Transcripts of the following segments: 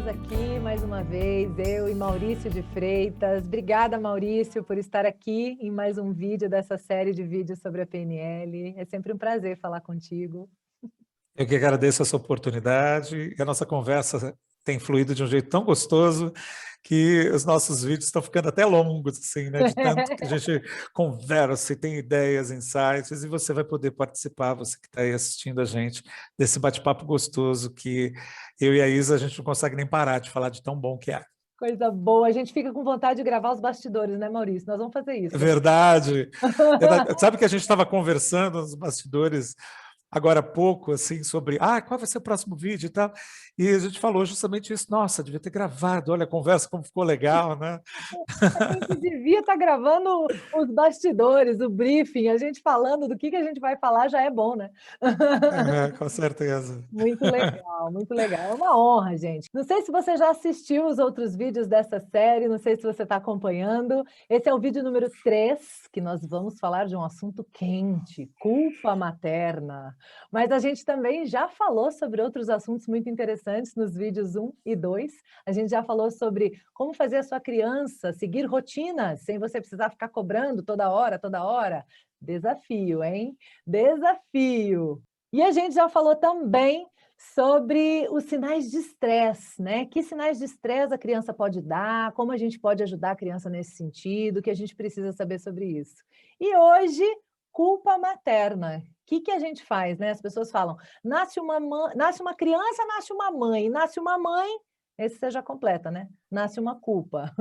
aqui mais uma vez, eu e Maurício de Freitas. Obrigada, Maurício, por estar aqui em mais um vídeo dessa série de vídeos sobre a PNL. É sempre um prazer falar contigo. Eu que agradeço essa oportunidade e a nossa conversa tem fluído de um jeito tão gostoso que os nossos vídeos estão ficando até longos, assim, né? De tanto que a gente conversa e tem ideias, insights, e você vai poder participar, você que está aí assistindo a gente, desse bate-papo gostoso que eu e a Isa, a gente não consegue nem parar de falar de tão bom que é. Coisa boa. A gente fica com vontade de gravar os bastidores, né, Maurício? Nós vamos fazer isso. É verdade. Sabe que a gente estava conversando nos bastidores agora há pouco, assim, sobre qual vai ser o próximo vídeo e tal, e a gente falou justamente isso, nossa, devia ter gravado, olha a conversa como ficou legal, né? A gente devia estar gravando os bastidores, o briefing, a gente falando do que a gente vai falar já é bom, né? Com certeza. Muito legal, muito legal. É uma honra, gente. Não sei se você já assistiu os outros vídeos dessa série, não sei se você está acompanhando. Esse é o vídeo número 3, que nós vamos falar de um assunto quente, culpa materna. Mas a gente também já falou sobre outros assuntos muito interessantes nos vídeos 1 e 2. A gente já falou sobre como fazer a sua criança seguir rotinas, sem você precisar ficar cobrando toda hora, toda hora. Desafio, hein? Desafio! E a gente já falou também sobre os sinais de estresse, né? Que sinais de estresse a criança pode dar, como a gente pode ajudar a criança nesse sentido, o que a gente precisa saber sobre isso. E hoje, culpa materna. O que a gente faz, né? As pessoas falam, nasce uma criança, nasce uma mãe, nasce uma mãe, esse você já completa, né? Nasce uma culpa.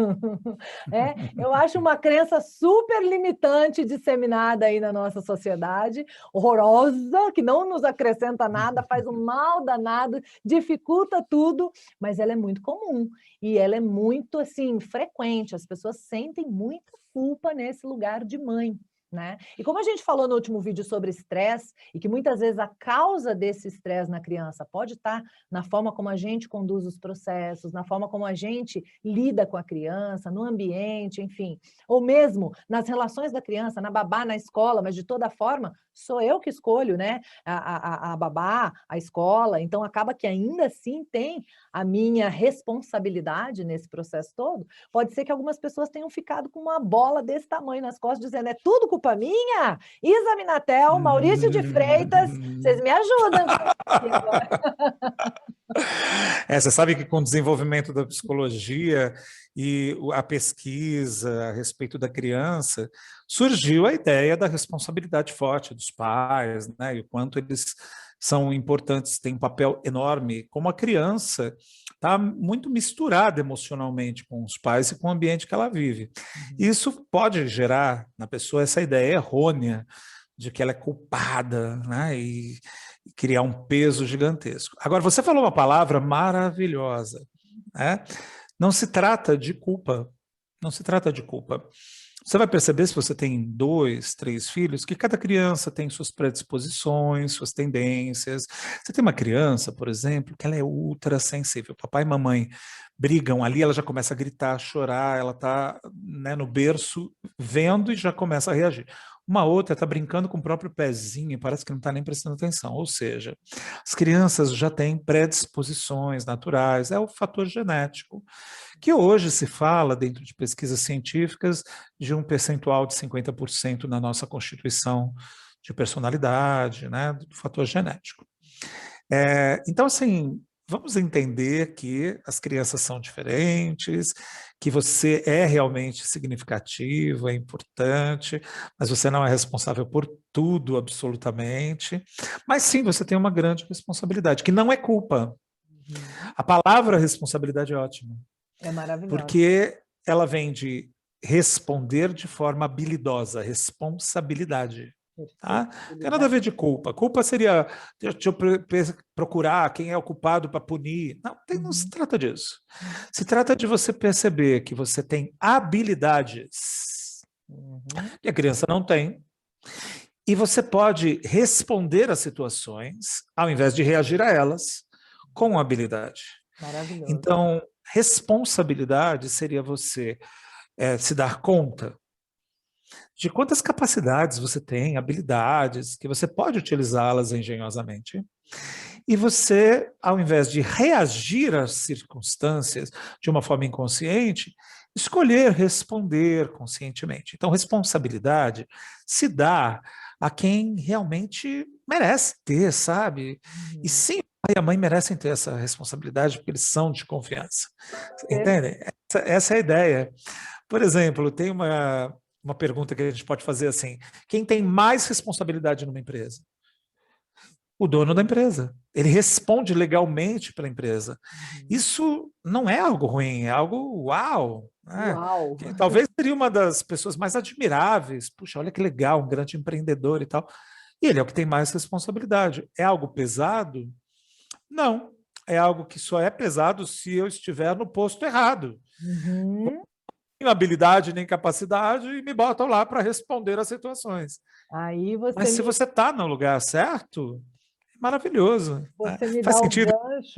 Eu acho uma crença super limitante disseminada aí na nossa sociedade, horrorosa, que não nos acrescenta nada, faz um mal danado, dificulta tudo, mas ela é muito comum e ela é muito, assim, frequente. As pessoas sentem muita culpa nesse lugar de mãe. Né? E como a gente falou no último vídeo sobre estresse, e que muitas vezes a causa desse estresse na criança pode estar na forma como a gente conduz os processos, na forma como a gente lida com a criança, no ambiente, enfim, ou mesmo nas relações da criança, na babá, na escola, mas de toda forma, sou eu que escolho, né? A babá, a escola, então acaba que ainda assim tem a minha responsabilidade nesse processo todo. Pode ser que algumas pessoas tenham ficado com uma bola desse tamanho nas costas, dizendo, é tudo culpa minha? Isa Minatel, Maurício de Freitas, vocês me ajudam. Você sabe que com o desenvolvimento da psicologia e a pesquisa a respeito da criança, surgiu a ideia da responsabilidade forte dos pais, né? E o quanto eles são importantes, têm um papel enorme, como a criança está muito misturada emocionalmente com os pais e com o ambiente que ela vive. Isso pode gerar na pessoa essa ideia errônea de que ela é culpada, né? E criar um peso gigantesco. Agora, você falou uma palavra maravilhosa, né? Não se trata de culpa, não se trata de culpa. Você vai perceber, se você tem 2, 3 filhos, que cada criança tem suas predisposições, suas tendências. Você tem uma criança, por exemplo, que ela é ultra sensível. Papai e mamãe brigam ali, ela já começa a gritar, a chorar, ela está, né, no berço vendo e já começa a reagir. Uma outra está brincando com o próprio pezinho e parece que não está nem prestando atenção. Ou seja, as crianças já têm predisposições naturais, é o fator genético, que hoje se fala, dentro de pesquisas científicas, de um percentual de 50% na nossa constituição de personalidade, né, do fator genético. Então, assim, vamos entender que as crianças são diferentes, que você é realmente significativo, é importante, mas você não é responsável por tudo, absolutamente. Mas sim, você tem uma grande responsabilidade, que não é culpa. A palavra responsabilidade é ótima. É maravilhosa. Porque ela vem de responder de forma habilidosa, responsabilidade. Tá? Não tem nada a ver de culpa. Culpa seria, deixa eu procurar quem é o culpado para punir. Não se trata disso. Se trata de você perceber que você tem habilidades que a criança não tem, e você pode responder às situações, ao invés de reagir a elas, com habilidade. Maravilhoso. Então, responsabilidade seria você se dar conta de quantas capacidades você tem, habilidades, que você pode utilizá-las engenhosamente. e você, ao invés de reagir às circunstâncias de uma forma inconsciente, escolher responder conscientemente. Então, responsabilidade se dá a quem realmente merece ter, sabe? E sim, o pai e a mãe merecem ter essa responsabilidade porque eles são de confiança. Entendem? Essa é a ideia. Por exemplo, tem uma pergunta que a gente pode fazer assim: quem tem mais responsabilidade numa empresa? O dono da empresa. Ele responde legalmente pela empresa. Isso não é algo ruim, é algo uau. Né? Uau! Que talvez seria uma das pessoas mais admiráveis. Puxa, olha que legal, um grande empreendedor e tal. E ele é o que tem mais responsabilidade. É algo pesado? Não. É algo que só é pesado se eu estiver no posto errado. Uhum. Nem habilidade, nem capacidade, e me botam lá para responder às situações. Aí Mas se você está no lugar certo, é maravilhoso. Né? você me Faz dá o sentido? gancho.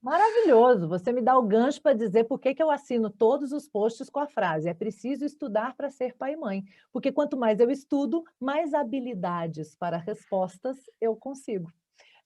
Maravilhoso, você me dá o gancho para dizer por que eu assino todos os posts com a frase: é preciso estudar para ser pai e mãe. Porque quanto mais eu estudo, mais habilidades para respostas eu consigo.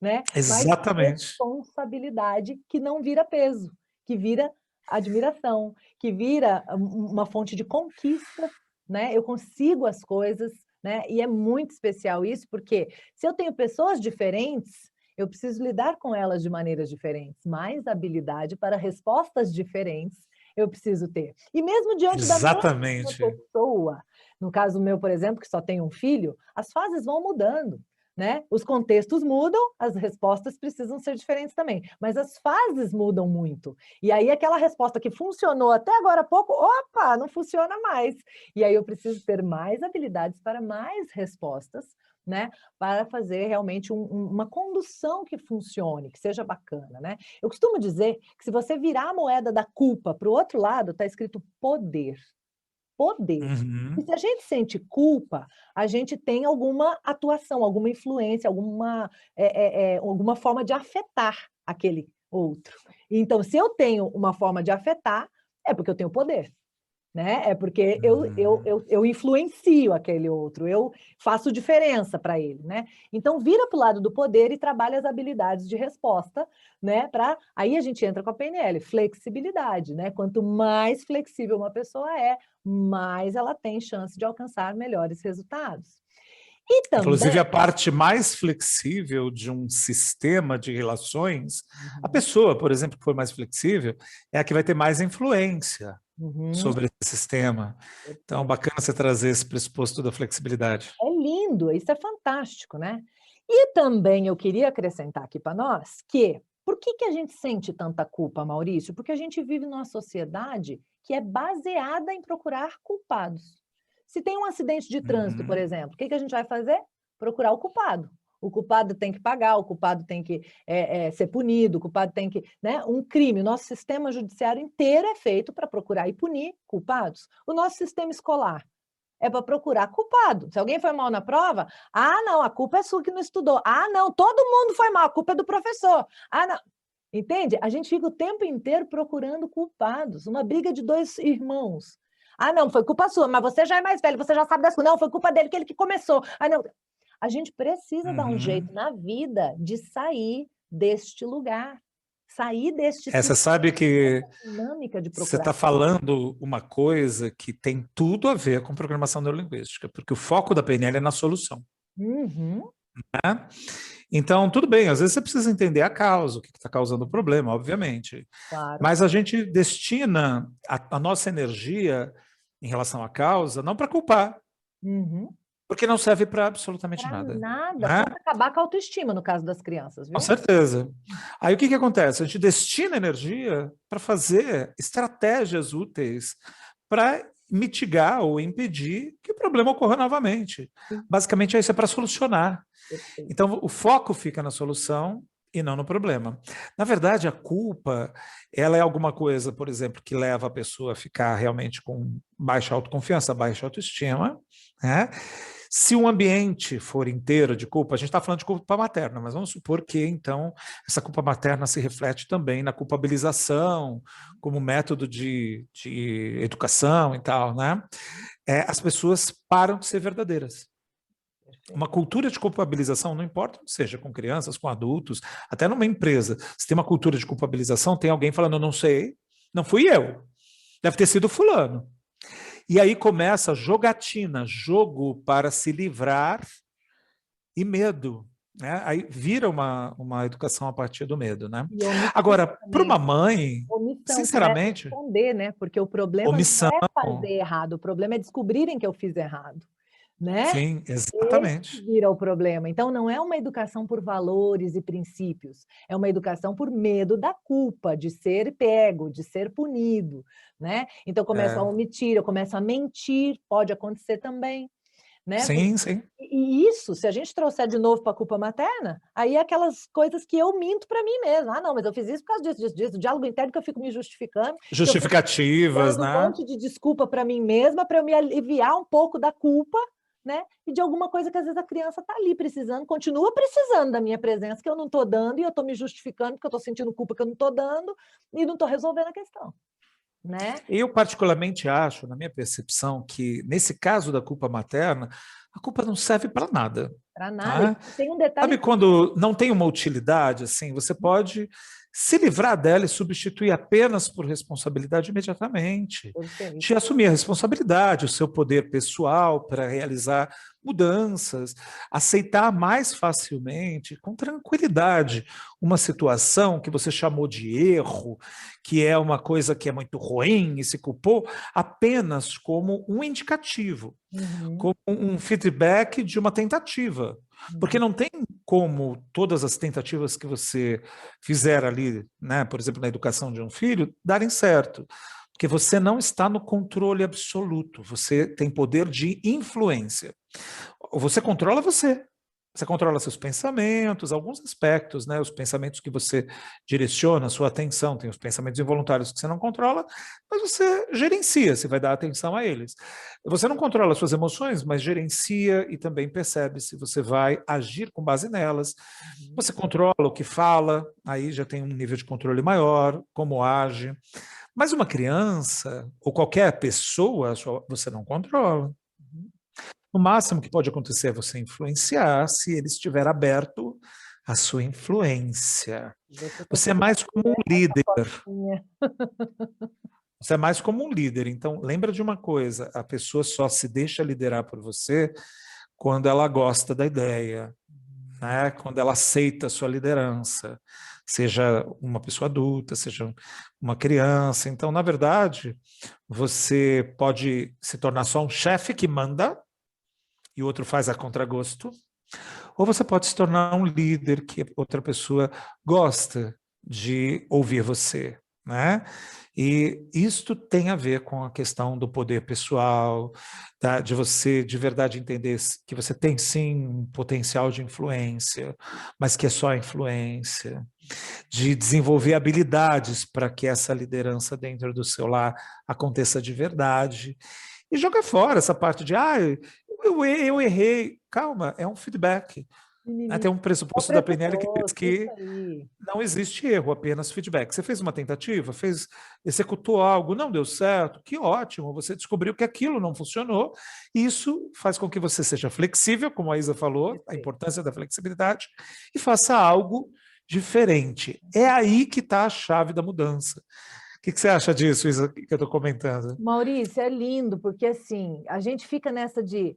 Né? Mais Exatamente. responsabilidade que não vira peso, que vira admiração, que vira uma fonte de conquista, né? Eu consigo as coisas, né? E é muito especial isso, porque se eu tenho pessoas diferentes, eu preciso lidar com elas de maneiras diferentes, mais habilidade para respostas diferentes eu preciso ter. E mesmo diante da mesma Exatamente. pessoa, no caso meu, por exemplo, que só tenho um filho, as fases vão mudando. Né? Os contextos mudam, as respostas precisam ser diferentes também, mas as fases mudam muito. E aí aquela resposta que funcionou até agora há pouco, opa, não funciona mais. E aí eu preciso ter mais habilidades para mais respostas, né? Para fazer realmente uma condução que funcione, que seja bacana, né? Eu costumo dizer que se você virar a moeda da culpa para o outro lado, está escrito poder. Poder. E Uhum. se a gente sente culpa, a gente tem alguma atuação, alguma influência, alguma forma de afetar aquele outro. Então, se eu tenho uma forma de afetar, é porque eu tenho poder. Né? É porque Uhum. eu influencio aquele outro, eu faço diferença para ele, né? Então, vira para o lado do poder e trabalha as habilidades de resposta, né? Aí a gente entra com a PNL, flexibilidade, né? Quanto mais flexível uma pessoa é, mais ela tem chance de alcançar melhores resultados. E Inclusive, também... a parte mais flexível de um sistema de relações, a Uhum, pessoa, por exemplo, que for mais flexível, é a que vai ter mais influência uhum, sobre esse sistema. Então, perfeito. bacana você trazer esse pressuposto da flexibilidade. É lindo, isso é fantástico, né? E também eu queria acrescentar aqui para nós que por que a gente sente tanta culpa, Maurício? Porque a gente vive numa sociedade que é baseada em procurar culpados. Se tem um acidente de trânsito, por Uhum. exemplo, o que a gente vai fazer? Procurar o culpado. O culpado tem que pagar, o culpado tem que ser punido, o culpado tem que... Né? Um crime, o nosso sistema judiciário inteiro é feito para procurar e punir culpados. O nosso sistema escolar é para procurar culpado. Se alguém foi mal na prova, ah, não, a culpa é sua que não estudou. Ah, não, todo mundo foi mal, a culpa é do professor. Ah, não. Entende? A gente fica o tempo inteiro procurando culpados. Uma briga de dois irmãos. Ah, não, foi culpa sua, mas você já é mais velho, você já sabe das coisas. Não, foi culpa dele, que ele que começou. Ah, não. A gente precisa dar um jeito Uhum. na vida de sair deste lugar. Sair deste Você sistema, sabe que dinâmica de você procurar está culpado. falando uma coisa que tem tudo a ver com programação neurolinguística, porque o foco da PNL é na solução. Uhum, Né? Então, tudo bem, às vezes você precisa entender a causa, o que está causando o problema, obviamente. claro. Mas a gente destina a nossa energia em relação à causa não para culpar, Uhum. porque não serve para absolutamente Para nada. nada, Né? só para acabar com a autoestima, no caso das crianças, Com viu? certeza. Aí o que acontece? A gente destina energia para fazer estratégias úteis para mitigar ou impedir que o problema ocorra novamente. Sim, Basicamente, isso é para solucionar. perfeito. Então, o foco fica na solução e não no problema. Na verdade, a culpa, ela é alguma coisa, por exemplo, que leva a pessoa a ficar realmente com baixa autoconfiança, baixa autoestima, né? Se o ambiente for inteiro de culpa, a gente está falando de culpa materna, mas vamos supor que, então, essa culpa materna se reflete também na culpabilização, como método de educação e tal, né? As pessoas param de ser verdadeiras. Uma cultura de culpabilização, não importa onde seja, com crianças, com adultos, até numa empresa. Se tem uma cultura de culpabilização, tem alguém falando, eu não sei, não fui eu, deve ter sido fulano. E aí começa a jogatina, jogo para se livrar e medo. Né? Aí vira uma educação a partir do medo. Né? E omissão Agora, para também. uma mãe, Omissão, que não é sinceramente, responder, né? Porque o problema não omissão, é fazer errado, o problema é descobrirem que eu fiz errado, né? sim, Esse exatamente. vira o problema. Então, não é uma educação por valores e princípios, é uma educação por medo da culpa, de ser pego, de ser punido, né? Então, eu começo a É, omitir, eu começo a mentir, pode acontecer também, né? sim, sim. E isso, se a gente trouxer de novo para a culpa materna, aí é aquelas coisas que eu minto para mim mesma. Ah, não, mas eu fiz isso por causa disso, disso, disso. O diálogo interno que eu fico me justificando, que eu fico Justificativas, dando um né? monte de desculpa para mim mesma, para eu me aliviar um pouco da culpa, né? E de alguma coisa que às vezes a criança está ali precisando, continua precisando da minha presença, que eu não estou dando, e eu estou me justificando, porque eu estou sentindo culpa que eu não estou dando, e não estou resolvendo a questão, né? Eu particularmente acho, na minha percepção, que nesse caso da culpa materna, a culpa não serve para nada. Para nada. Tá? E tem um detalhe. Sabe quando não tem uma utilidade, assim, você pode se livrar dela e substituir apenas por responsabilidade imediatamente. Perfeito. De assumir a responsabilidade, o seu poder pessoal para realizar mudanças, aceitar mais facilmente, com tranquilidade, uma situação que você chamou de erro, que é uma coisa que é muito ruim e se culpou, apenas como um indicativo, Uhum, como um feedback de uma tentativa. Porque uhum. não tem como todas as tentativas que você fizer ali, né, por exemplo, na educação de um filho, darem certo. Porque você não está no controle absoluto, você tem poder de influência. Você controla você. Você controla seus pensamentos, alguns aspectos, né? Os pensamentos que você direciona, a sua atenção, tem os pensamentos involuntários que você não controla, mas você gerencia, você vai dar atenção a eles. Você não controla as suas emoções, mas gerencia e também percebe se você vai agir com base nelas. Uhum. Você controla o que fala, aí já tem um nível de controle maior, como age. Mas uma criança, ou qualquer pessoa, você não controla. Uhum. No máximo que pode acontecer é você influenciar se ele estiver aberto à sua influência. Você tem Você que é mais como um fazer essa líder. fotinha. Você é mais como um líder. Então, lembra de uma coisa: a pessoa só se deixa liderar por você quando ela gosta da ideia, né? Quando ela aceita a sua liderança, seja uma pessoa adulta, seja uma criança. Então, na verdade, você pode se tornar só um chefe que manda e o outro faz a contragosto, ou você pode se tornar um líder que outra pessoa gosta de ouvir você, né? E isto tem a ver com a questão do poder pessoal, tá? De você de verdade entender que você tem sim um potencial de influência, mas que é só influência, de desenvolver habilidades para que essa liderança dentro do seu lar aconteça de verdade. E joga fora essa parte de, eu errei. Calma, é um feedback. Mimimi. Tem um É o pressuposto da PNL que diz pressuposto, isso que aí. não existe erro, apenas feedback. Você fez uma tentativa, executou algo, não deu certo, que ótimo, você descobriu que aquilo não funcionou, e isso faz com que você seja flexível, como a Isa falou, a Perfeito. importância da flexibilidade, e faça algo diferente. É aí que está a chave da mudança. O que você acha disso, Isa, que eu estou comentando? Maurício, é lindo, porque assim, a gente fica nessa de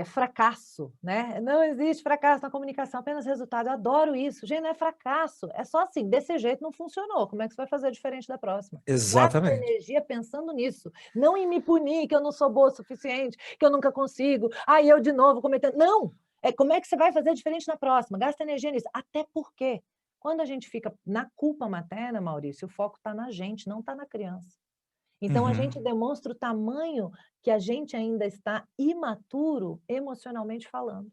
fracasso, né? Não existe fracasso na comunicação, apenas resultado. Eu adoro isso. Gente, não é fracasso, é só assim, desse jeito não funcionou. Como é que você vai fazer diferente da próxima? Gasta Exatamente. energia pensando nisso, não em me punir, que eu não sou boa o suficiente, que eu nunca consigo, aí eu de novo cometendo. Não! Como é que você vai fazer diferente na próxima? Gasta energia nisso. Até porque, quando a gente fica na culpa materna, Maurício, o foco está na gente, não está na criança. Então, a gente Uhum. demonstra o tamanho que a gente ainda está imaturo emocionalmente falando.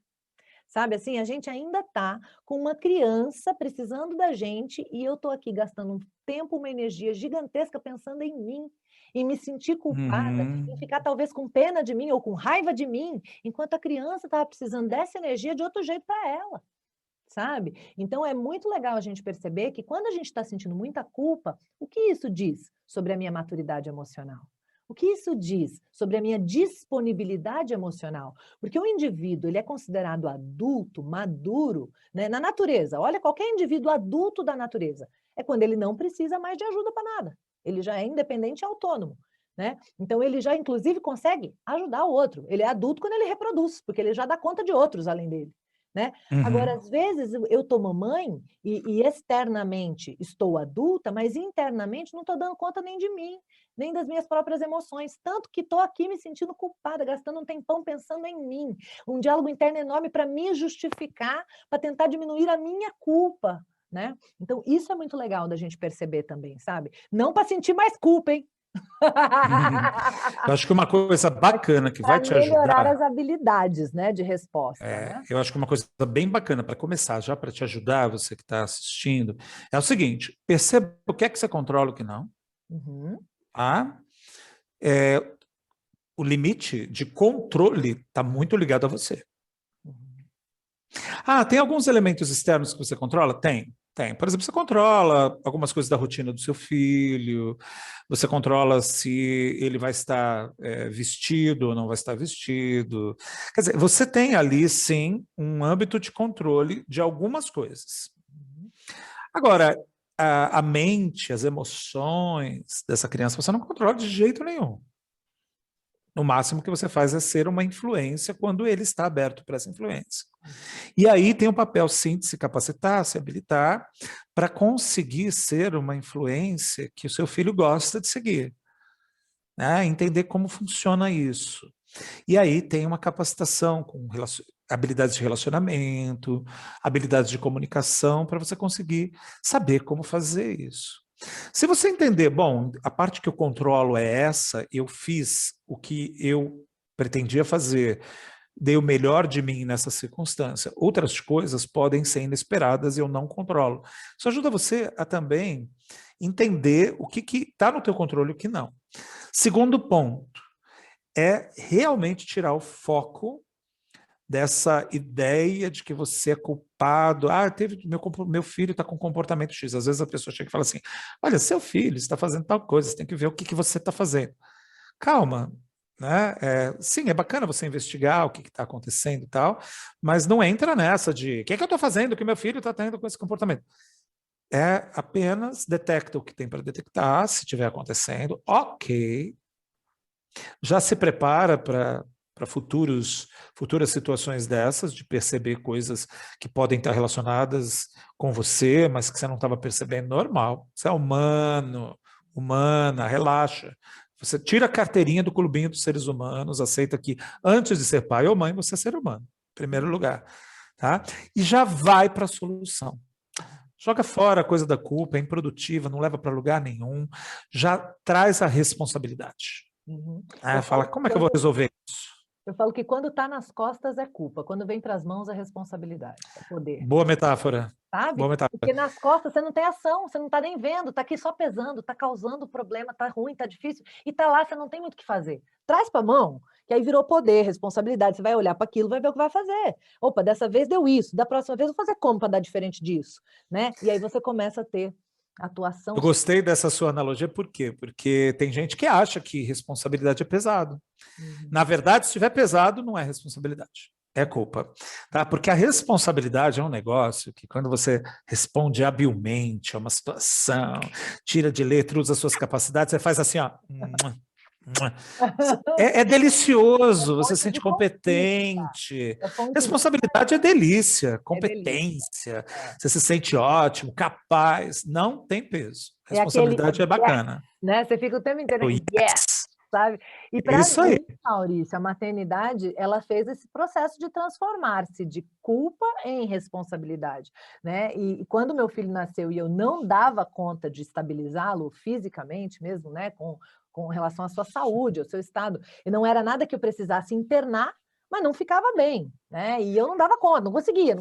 Sabe assim, a gente ainda está com uma criança precisando da gente e eu estou aqui gastando um tempo, uma energia gigantesca pensando em mim, em me sentir culpada, em Uhum. ficar talvez com pena de mim ou com raiva de mim, enquanto a criança estava precisando dessa energia de outro jeito para ela. Sabe? Então, é muito legal a gente perceber que quando a gente está sentindo muita culpa, o que isso diz sobre a minha maturidade emocional? O que isso diz sobre a minha disponibilidade emocional? Porque o indivíduo, ele é considerado adulto, maduro, né, na natureza. Olha, qualquer indivíduo adulto da natureza é quando ele não precisa mais de ajuda para nada. Ele já é independente e autônomo, né? Então ele já inclusive consegue ajudar o outro. Ele é adulto quando ele reproduz, porque ele já dá conta de outros além dele, né? Agora, Uhum. às vezes eu estou mamãe e externamente estou adulta, mas internamente não estou dando conta nem de mim, nem das minhas próprias emoções, tanto que estou aqui me sentindo culpada, gastando um tempão pensando em mim, um diálogo interno enorme para me justificar, para tentar diminuir a minha culpa, né? Então, isso é muito legal da gente perceber também, sabe? Não para sentir mais culpa, hein? Eu acho que uma coisa bacana que vai Para te melhorar ajudar, as habilidades, né, de resposta, né? eu acho que uma coisa bem bacana para começar, já para te ajudar, você que está assistindo, é o seguinte: perceba o que é que você controla e o que não. Uhum. Tá? É, o limite de controle está muito ligado a você. Uhum. Ah, tem alguns elementos externos que você controla? Tem. Tem. Por exemplo, você controla algumas coisas da rotina do seu filho, você controla se ele vai estar vestido ou não vai estar vestido. Quer dizer, você tem ali, sim, um âmbito de controle de algumas coisas. Uhum. Agora, a mente, as emoções dessa criança, você não controla de jeito nenhum. No máximo que você faz é ser uma influência quando ele está aberto para essa influência. E aí tem o papel, sim, de se capacitar, se habilitar, para conseguir ser uma influência que o seu filho gosta de seguir, né? Entender como funciona isso. E aí tem uma capacitação com habilidades de relacionamento, habilidades de comunicação, para você conseguir saber como fazer isso. Se você entender, bom, a parte que eu controlo é essa, eu fiz o que eu pretendia fazer, dei o melhor de mim nessa circunstância. Outras coisas podem ser inesperadas e eu não controlo. Isso ajuda você a também entender o que está no teu controle e o que não. Segundo ponto, é realmente tirar o foco dessa ideia de que você é culpado. Ah, meu filho está com comportamento X. Às vezes a pessoa chega e fala assim: olha, seu filho está fazendo tal coisa, você tem que ver o que você está fazendo. Calma, né? Sim, é bacana você investigar o que está acontecendo e tal, mas não entra nessa de o que eu estou fazendo que meu filho está tendo com esse comportamento. É apenas detecta o que tem para detectar, se estiver acontecendo, ok. Já se prepara para futuras situações dessas, de perceber coisas que podem estar relacionadas com você, mas que você não estava percebendo. Normal. Você é humano, humana, relaxa. Você tira a carteirinha do clubinho dos seres humanos, aceita que antes de ser pai ou mãe, você é ser humano, em primeiro lugar. Tá? E já vai para a solução. Joga fora a coisa da culpa, é improdutiva, não leva para lugar nenhum, já traz a responsabilidade. Uhum. Fala, como é que eu vou resolver isso? Eu falo que quando está nas costas é culpa, quando vem para as mãos é responsabilidade, é poder. Boa metáfora. Sabe? Boa metáfora. Porque nas costas você não tem ação, você não está nem vendo, está aqui só pesando, está causando problema, está ruim, está difícil, e está lá, você não tem muito o que fazer. Traz para a mão, que aí virou poder, responsabilidade, você vai olhar para aquilo, vai ver o que vai fazer. Opa, dessa vez deu isso, da próxima vez eu vou fazer como para dar diferente disso, né? E aí você começa a ter atuação. Eu gostei dessa sua analogia, por quê? Porque tem gente que acha que responsabilidade é pesado. Uhum. Na verdade, se estiver pesado, não é responsabilidade. É culpa, tá? Porque a responsabilidade é um negócio que quando você responde habilmente a uma situação, tira de letra, usa suas capacidades, você faz assim, ó. É delicioso, você se Fonte sente de conquista, competente. é fonte de... Responsabilidade é delícia, É delícia. competência, você se sente ótimo, capaz, não tem peso. É aquele Responsabilidade é yes, bacana. né? Você fica o tempo inteiro É o yes, yes. sabe? E É para isso aí. mim, Maurício, a maternidade, ela fez esse processo de transformar-se de culpa em responsabilidade, né? E quando meu filho nasceu e eu não dava conta de estabilizá-lo fisicamente mesmo, né? Com relação à sua saúde, ao seu estado, e não era nada que eu precisasse internar, mas não ficava bem, né? E eu não dava conta, não conseguia.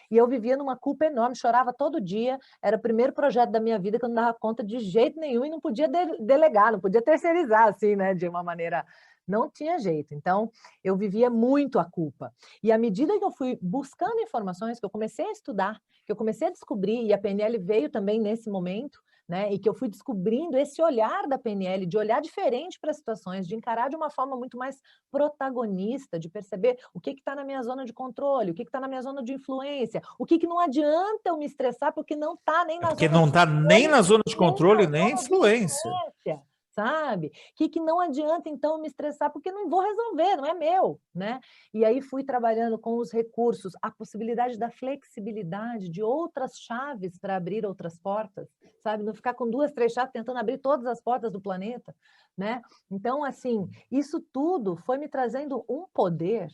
E eu vivia numa culpa enorme, chorava todo dia. Era o primeiro projeto da minha vida que eu não dava conta de jeito nenhum e não podia delegar, não podia terceirizar, assim, né? De uma maneira... Não tinha jeito. Então, eu vivia muito a culpa. E à medida que eu fui buscando informações, que eu comecei a estudar, que eu comecei a descobrir, e a PNL veio também nesse momento, né? E que eu fui descobrindo esse olhar da PNL, de olhar diferente para as situações, de encarar de uma forma muito mais protagonista, de perceber o que está na minha zona de controle, o que está na minha zona de influência, o que não adianta eu me estressar porque não está nem É na porque zona não de está nem controle, na zona de nem na controle, nem zona de influência. influência, sabe? Que não adianta, então, me estressar, porque não vou resolver, não é meu, né? E aí fui trabalhando com os recursos, a possibilidade da flexibilidade, de outras chaves para abrir outras portas, sabe? Não ficar com 2, 3 chaves tentando abrir todas as portas do planeta, né? Então, assim, isso tudo foi me trazendo um poder,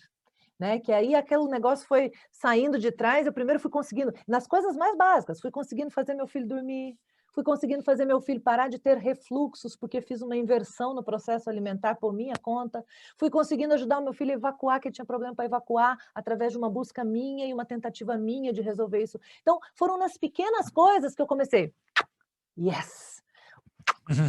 né? Que aí aquele negócio foi saindo de trás, eu primeiro fui conseguindo, nas coisas mais básicas, fui conseguindo fazer meu filho dormir, fui conseguindo fazer meu filho parar de ter refluxos, porque fiz uma inversão no processo alimentar por minha conta, fui conseguindo ajudar o meu filho a evacuar, que tinha problema para evacuar, através de uma busca minha e uma tentativa minha de resolver isso. Então, foram nas pequenas coisas que eu comecei. Yes!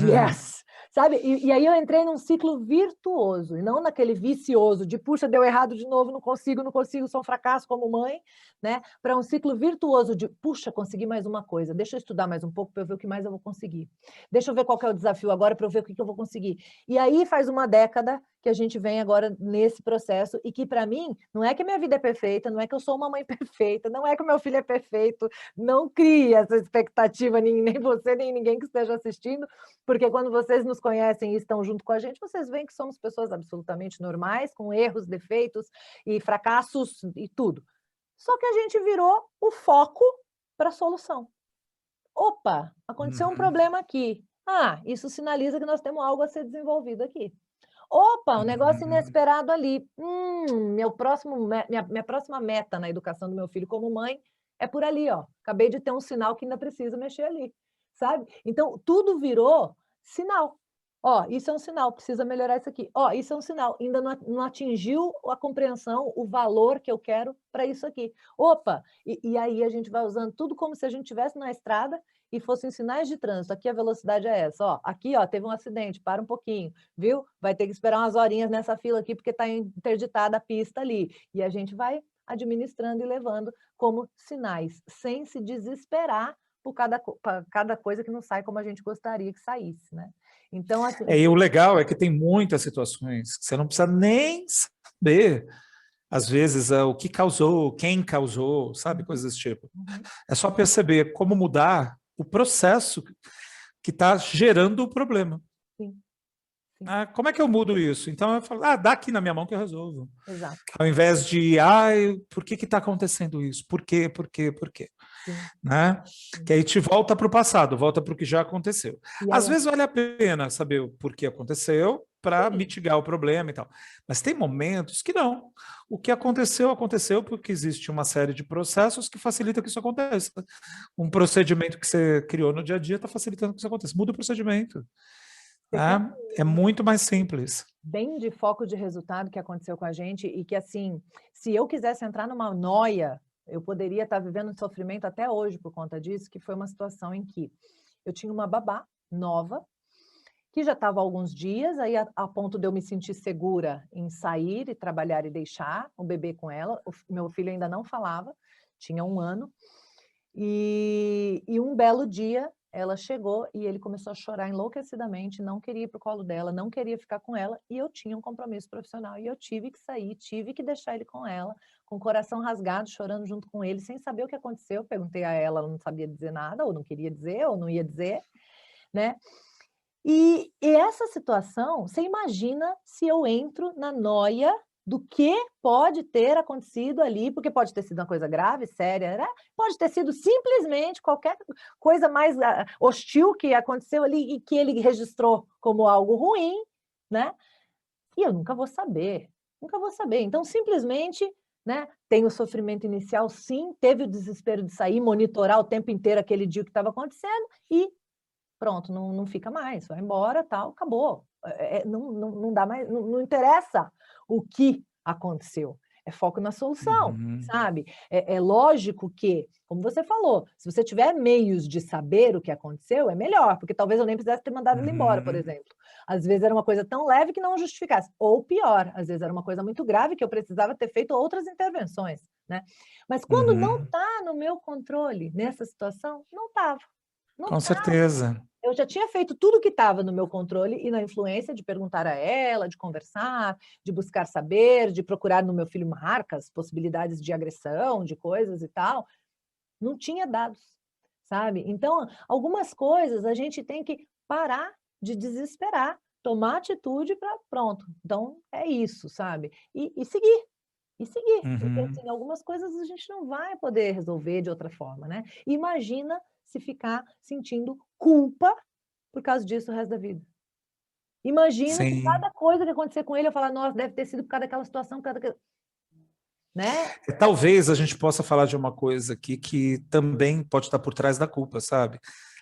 Yes! Sabe? E aí eu entrei num ciclo virtuoso, e não naquele vicioso de, puxa, deu errado de novo, não consigo, sou um fracasso como mãe, né? Para um ciclo virtuoso de, puxa, consegui mais uma coisa, deixa eu estudar mais um pouco para eu ver o que mais eu vou conseguir. Deixa eu ver qual que é o desafio agora para eu ver o que eu vou conseguir. E aí faz uma década que a gente vem agora nesse processo, e que para mim, não é que a minha vida é perfeita, não é que eu sou uma mãe perfeita, não é que o meu filho é perfeito, não crie essa expectativa, nem você, nem ninguém que esteja assistindo, porque quando vocês nos conhecem e estão junto com a gente, vocês veem que somos pessoas absolutamente normais, com erros, defeitos e fracassos e tudo. Só que a gente virou o foco para a solução. Opa, aconteceu um problema aqui. Ah, isso sinaliza que nós temos algo a ser desenvolvido aqui. Opa, um negócio inesperado ali. Minha próxima meta na educação do meu filho como mãe é por ali, ó. Acabei de ter um sinal que ainda precisa mexer ali, sabe? Então, tudo virou sinal. Ó, isso é um sinal, precisa melhorar isso aqui. Ó, isso é um sinal, ainda não atingiu a compreensão, o valor que eu quero para isso aqui. Opa, e aí a gente vai usando tudo como se a gente estivesse na estrada e fossem sinais de trânsito. Aqui a velocidade é essa, ó. Aqui, ó, teve um acidente, para um pouquinho, viu? Vai ter que esperar umas horinhas nessa fila aqui, porque está interditada a pista ali. E a gente vai administrando e levando como sinais, sem se desesperar por cada coisa que não sai como a gente gostaria que saísse, né? Então, assim... E o legal é que tem muitas situações que você não precisa nem saber, às vezes, o que causou, quem causou, sabe? Coisas desse tipo. É só perceber como mudar o processo que está gerando o problema. Sim. Sim. Como é que eu mudo isso? Então eu falo, dá aqui na minha mão que eu resolvo. Exato. Ao invés de, por que está acontecendo isso? Por quê? Por quê? Por quê? Né? Que aí te volta para o passado, volta para o que já aconteceu. Às vezes vale a pena saber o porquê aconteceu para mitigar o problema e tal. Mas tem momentos que não. O que aconteceu, aconteceu porque existe uma série de processos que facilitam que isso aconteça. Um procedimento que você criou no dia a dia está facilitando que isso aconteça. Muda o procedimento. É muito mais simples. Bem de foco de resultado que aconteceu com a gente, e que, assim, se eu quisesse entrar numa noia, eu poderia estar vivendo um sofrimento até hoje por conta disso, que foi uma situação em que eu tinha uma babá nova, que já estava há alguns dias, aí a ponto de eu me sentir segura em sair e trabalhar e deixar o bebê com ela. O meu filho ainda não falava, tinha 1 ano, e um belo dia ela chegou e ele começou a chorar enlouquecidamente, não queria ir para o colo dela, não queria ficar com ela, e eu tinha um compromisso profissional, e eu tive que sair, tive que deixar ele com ela, com o coração rasgado, chorando junto com ele, sem saber o que aconteceu. Perguntei a ela, ela não sabia dizer nada, ou não queria dizer, ou não ia dizer, né? E essa situação, você imagina se eu entro na noia do que pode ter acontecido ali, porque pode ter sido uma coisa grave, séria, né? Pode ter sido simplesmente qualquer coisa mais hostil que aconteceu ali e que ele registrou como algo ruim, né? E eu nunca vou saber, nunca vou saber. Então, simplesmente, né, tem o sofrimento inicial, sim, teve o desespero de sair, monitorar o tempo inteiro aquele dia que estava acontecendo e pronto, não fica mais, vai embora, tal, acabou. Não dá mais, não interessa o que aconteceu, é foco na solução, sabe? É lógico que, como você falou, se você tiver meios de saber o que aconteceu, é melhor, porque talvez eu nem precisasse ter mandado ele embora, por exemplo. Às vezes era uma coisa tão leve que não justificasse, ou pior, às vezes era uma coisa muito grave que eu precisava ter feito outras intervenções, né? Mas quando não está no meu controle, nessa situação, não estava. Não Com certeza. Eu já tinha feito tudo que estava no meu controle e na influência de perguntar a ela, de conversar, de buscar saber, de procurar no meu filho marcas, possibilidades de agressão, de coisas e tal. Não tinha dados, sabe? Então, algumas coisas a gente tem que parar de desesperar, tomar atitude para pronto. Então, é isso, sabe? E seguir. E seguir, porque Uhum. assim, algumas coisas a gente não vai poder resolver de outra forma, né? Imagina se ficar sentindo culpa por causa disso o resto da vida. Imagina se Sim. cada coisa que acontecer com ele, eu falar, nossa, deve ter sido por causa daquela situação, por causa daquela... né? Talvez a gente possa falar de uma coisa aqui que também pode estar por trás da culpa, sabe?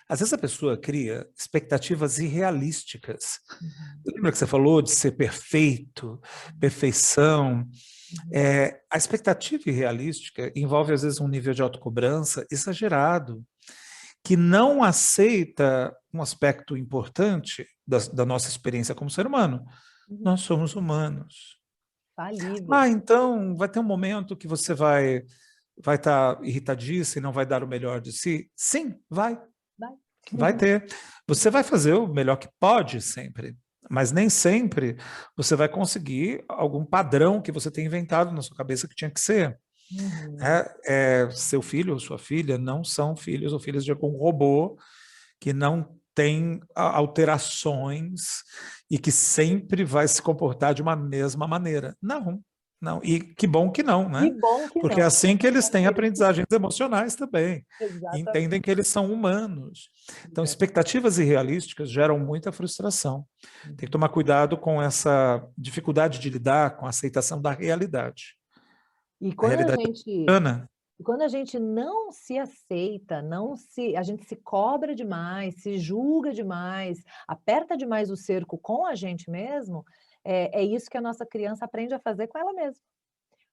Às vezes a pessoa cria expectativas irrealísticas. Uhum, Lembra que você falou de ser perfeito, perfeição? uhum, A expectativa irrealística envolve, às vezes, um nível de autocobrança exagerado, que não aceita um aspecto importante da nossa experiência como ser humano. uhum. Nós somos humanos. Falíveis. Ah, então vai ter um momento que você vai estar irritadiça e não vai dar o melhor de si? Sim, Vai. vai ter. Você vai fazer o melhor que pode sempre, mas nem sempre você vai conseguir algum padrão que você tem inventado na sua cabeça que tinha que ser. Uhum. Seu filho ou sua filha não são filhos ou filhas de algum robô que não tem alterações e que sempre vai se comportar de uma mesma maneira. Não, não. E que bom que não, Que né? bom que Porque é não. assim que eles têm Perfeito. aprendizagens emocionais também. E Exatamente. entendem que eles são humanos. Então, expectativas irrealísticas geram muita frustração. Tem que Uhum. tomar cuidado com essa dificuldade de lidar com a aceitação da realidade. E A quando a realidade gente é humana. E quando a gente não se aceita, a gente se cobra demais, se julga demais, aperta demais o cerco com a gente mesmo, é isso que a nossa criança aprende a fazer com ela mesma.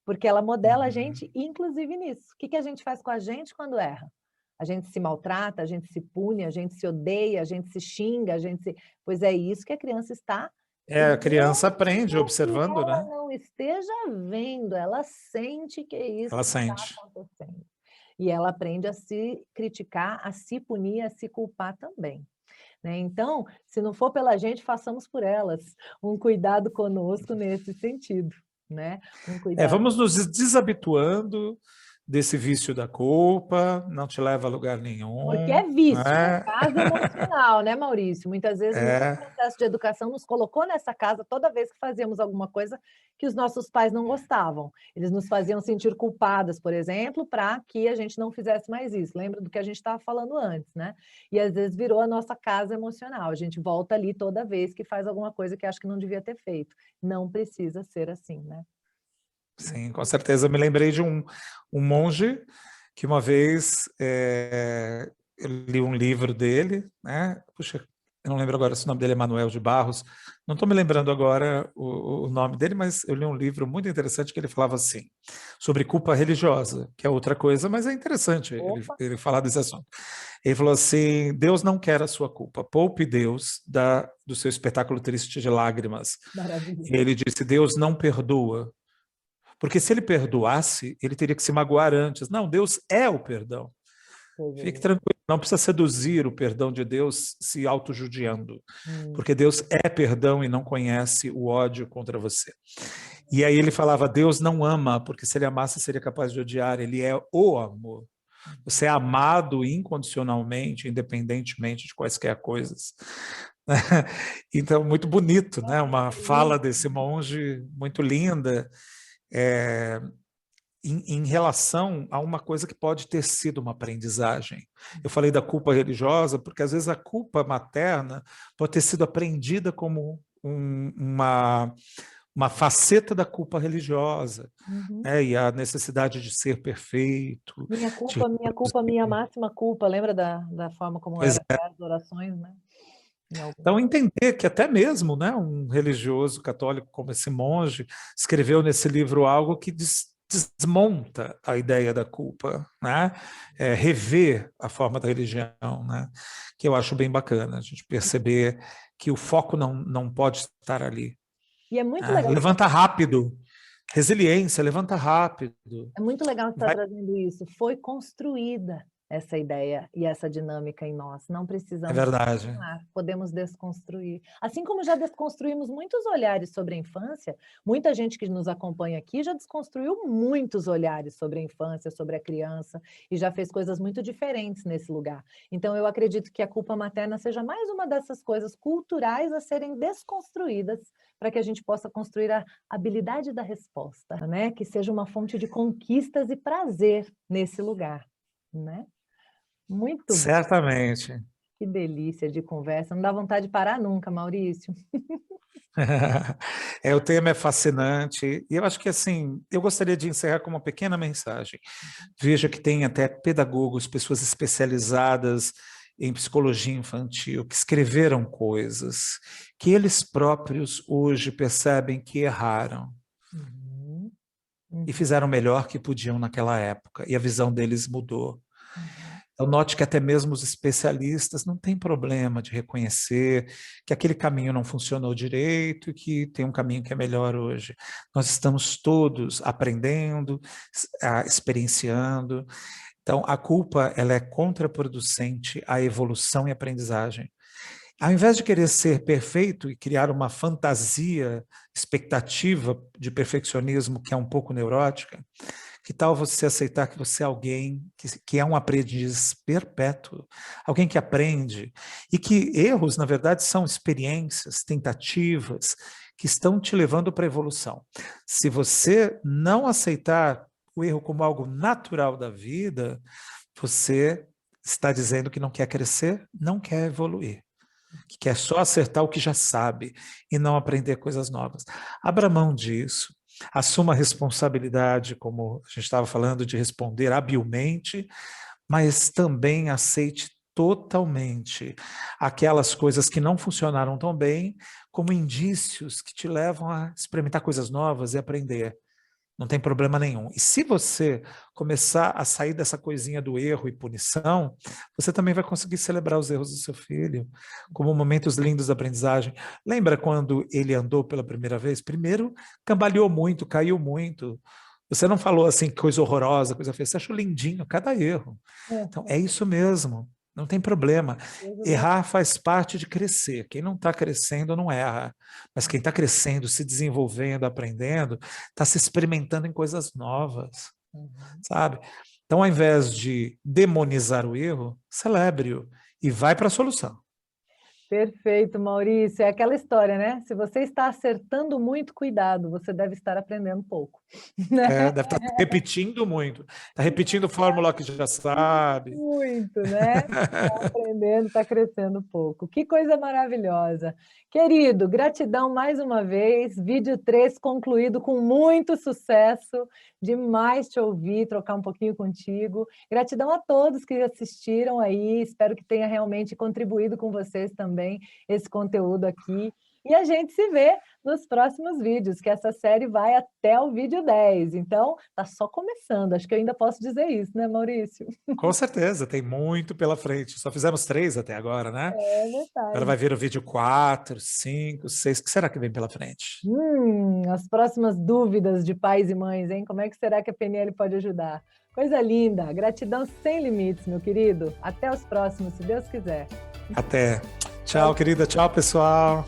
Porque ela modela a Uhum. gente, inclusive nisso. O que que a gente faz com a gente quando erra? A gente se maltrata, a gente se pune, a gente se odeia, a gente se xinga, a gente se... Pois é isso que a criança está, A criança aprende mesmo que observando, ela né? não esteja vendo, ela sente que é isso Ela que está sente. acontecendo. E ela aprende a se criticar, a se punir, a se culpar também, né. Então, se não for pela gente, façamos por elas. Um cuidado conosco nesse sentido, né. Um cuidado Vamos nos desabituando desse vício da culpa, não te leva a lugar porque nenhum, é vício, é né? casa emocional, né, Maurício? Muitas vezes o nosso É, processo de educação nos colocou nessa casa toda vez que fazíamos alguma coisa que os nossos pais não gostavam. Eles nos faziam sentir culpadas, por exemplo, para que a gente não fizesse mais isso. Lembra do que a gente estava falando antes, né? E às vezes virou a nossa casa emocional. A gente volta ali toda vez que faz alguma coisa que acha que não devia ter feito. Não precisa ser assim, né? sim, com certeza. Eu me lembrei de um monge que uma vez eu li um livro dele, né? Puxa, eu não lembro agora se o nome dele é Manuel de Barros, não estou me lembrando agora o nome dele, mas eu li um livro muito interessante que ele falava assim, sobre culpa religiosa, que é outra coisa, mas é interessante Opa, ele falar desse assunto. Ele falou assim, Deus não quer a sua culpa, poupe Deus do seu espetáculo triste de lágrimas. maravilhoso. Ele disse, Deus não perdoa, porque se ele perdoasse, ele teria que se magoar antes. Não, Deus é o perdão. Fique tranquilo, não precisa seduzir o perdão de Deus se autojudiando, Hum, porque Deus é perdão e não conhece o ódio contra você. E aí ele falava, Deus não ama, porque se ele amasse seria capaz de odiar, ele é o amor. Você é amado incondicionalmente, independentemente de quaisquer coisas. Então, muito bonito, né? Uma fala desse monge muito linda, é, em relação a uma coisa que pode ter sido uma aprendizagem. Eu falei da culpa religiosa, porque às vezes a culpa materna pode ter sido aprendida como uma faceta da culpa religiosa, uhum. né? E a necessidade de ser perfeito, de Minha culpa, minha máxima culpa. Lembra da forma como pois era é. as orações, né? Em algum... Então, entender que até mesmo, né, um religioso católico como esse monge escreveu nesse livro algo que desmonta a ideia da culpa, né? Rever a forma da religião, né? Que eu acho bem bacana, a gente perceber que o foco não pode estar ali. E é muito Né? legal, Levanta rápido, resiliência, levanta rápido. é muito legal você estar Vai... trazendo isso. Foi construída. essa ideia e essa dinâmica em nós. Não É precisamos verdade. continuar, podemos desconstruir. Assim como já desconstruímos muitos olhares sobre a infância, muita gente que nos acompanha aqui já desconstruiu muitos olhares sobre a infância, sobre a criança, e já fez coisas muito diferentes nesse lugar. Então, eu acredito que a culpa materna seja mais uma dessas coisas culturais a serem desconstruídas para que a gente possa construir a habilidade da resposta, né? Que seja uma fonte de conquistas e prazer nesse lugar, né? Muito bom, Certamente. que delícia de conversa. Não dá vontade de parar nunca, Maurício. O tema é fascinante e eu acho que assim, eu gostaria de encerrar com uma pequena mensagem. Veja que tem até pedagogos, pessoas especializadas em psicologia infantil, que escreveram coisas que eles próprios hoje percebem que erraram Uhum, e uhum, fizeram o melhor que podiam naquela época, e a visão deles mudou. uhum. Então, note que até mesmo os especialistas não têm problema de reconhecer que aquele caminho não funcionou direito e que tem um caminho que é melhor hoje. Nós estamos todos aprendendo, experienciando. Então, a culpa ela é contraproducente à evolução e aprendizagem. Ao invés de querer ser perfeito e criar uma fantasia, expectativa de perfeccionismo que é um pouco neurótica, que tal você aceitar que você é alguém que é um aprendiz perpétuo, alguém que aprende, e que erros, na verdade, são experiências, tentativas, que estão te levando para a evolução. Se você não aceitar o erro como algo natural da vida, você está dizendo que não quer crescer, não quer evoluir, que quer só acertar o que já sabe e não aprender coisas novas. Abra mão disso, assuma a responsabilidade, como a gente estava falando, de responder habilmente, mas também aceite totalmente aquelas coisas que não funcionaram tão bem como indícios que te levam a experimentar coisas novas e aprender. Não tem problema nenhum. E se você começar a sair dessa coisinha do erro e punição, você também vai conseguir celebrar os erros do seu filho como momentos lindos de aprendizagem. Lembra quando ele andou pela primeira vez? Primeiro, cambaleou muito, caiu muito. Você não falou assim, coisa horrorosa, coisa feia. Você achou lindinho cada erro. Então, é isso mesmo. Não tem problema. Errar faz parte de crescer. Quem não está crescendo não erra. Mas quem está crescendo, se desenvolvendo, aprendendo, está se experimentando em coisas novas, sabe? Então, ao invés de demonizar o erro, celebre-o e vai para a solução. Perfeito, Maurício. É aquela história, né? Se você está acertando muito, cuidado, você deve estar aprendendo pouco. Deve estar repetindo muito. Está repetindo fórmula que já sabe. Muito, né? Está aprendendo, está crescendo pouco. Que coisa maravilhosa. Querido, gratidão mais uma vez. Vídeo 3 concluído com muito sucesso. Demais te ouvir, trocar um pouquinho contigo. Gratidão a todos que assistiram aí. Espero que tenha realmente contribuído com vocês também esse conteúdo aqui. E a gente se vê nos próximos vídeos, que essa série vai até o vídeo 10. Então, tá só começando. Acho que eu ainda posso dizer isso, né, Maurício? Com certeza, tem muito pela frente. Só fizemos 3 até agora, né? É Agora verdade. vai vir o vídeo 4, 5, 6. O que será que vem pela frente? As próximas dúvidas de pais e mães, hein? Como é que será que a PNL pode ajudar? Coisa linda. Gratidão sem limites, meu querido. Até os próximos, se Deus quiser. Até. Tchau, querida. Tchau, pessoal.